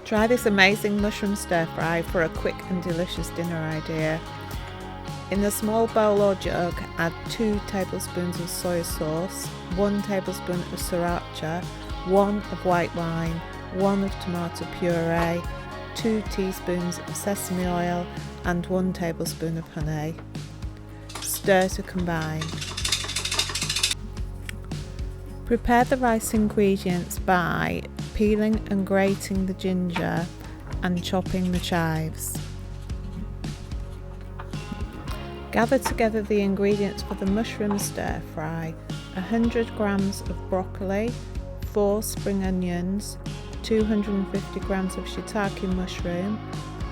Try this amazing mushroom stir fry for a quick and delicious dinner idea. In a small bowl or jug, add 2 tablespoons of soy sauce, 1 tablespoon of sriracha, 1 of white wine, 1 of tomato puree, 2 teaspoons of sesame oil and 1 tablespoon of honey. Stir to combine. Prepare the rice ingredients by peeling and grating the ginger and chopping the chives. Gather together the ingredients for the mushroom stir fry: 100 grams of broccoli, 4 spring onions, 250 grams of shiitake mushroom,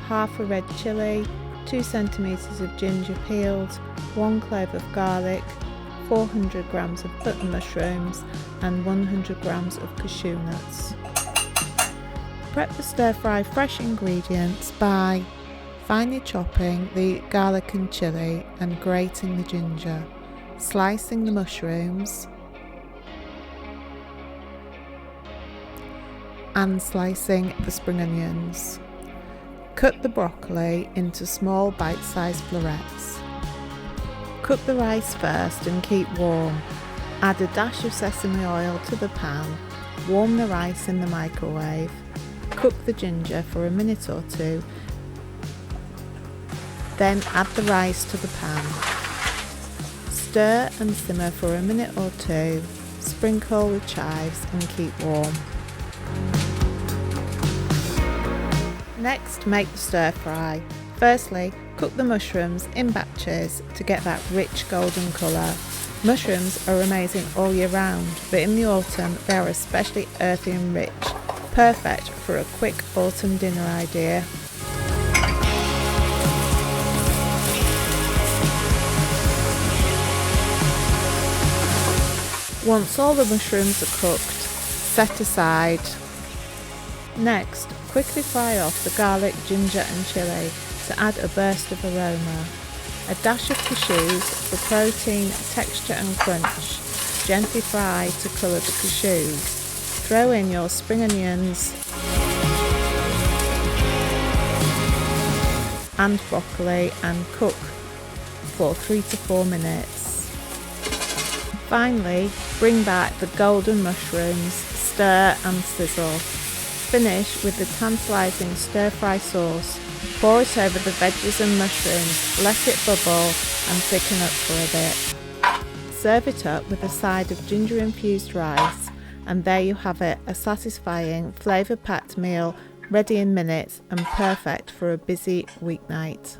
half a red chilli, 2 centimeters of ginger peeled, 1 clove of garlic, 400 grams of button mushrooms and 100 grams of cashew nuts. Prep the stir fry fresh ingredients by finely chopping the garlic and chilli and grating the ginger, slicing the mushrooms and slicing the spring onions. Cut the broccoli into small bite-sized florets. Cook the rice first and keep warm. Add a dash of sesame oil to the pan. Warm the rice in the microwave. Cook the ginger for a minute or 2. Then add the rice to the pan. Stir and simmer for a minute or 2. Sprinkle with chives and keep warm. Next, make the stir fry. Firstly, cook the mushrooms in batches to get that rich golden colour. Mushrooms are amazing all year round, but in the autumn they are especially earthy and rich, perfect for a quick autumn dinner idea. Once all the mushrooms are cooked, set aside. Next, quickly fry off the garlic, ginger and chilli to add a burst of aroma. A dash of cashews for protein, texture and crunch. Gently fry to colour the cashews. Throw in your spring onions and broccoli and cook for 3 to 4 minutes. Finally, bring back the golden mushrooms, stir and sizzle. Finish with the tantalising stir-fry sauce. Pour it over the veggies and mushrooms, let it bubble and thicken up for a bit. Serve it up with a side of ginger-infused rice, and there you have it, a satisfying, flavour-packed meal ready in minutes and perfect for a busy weeknight.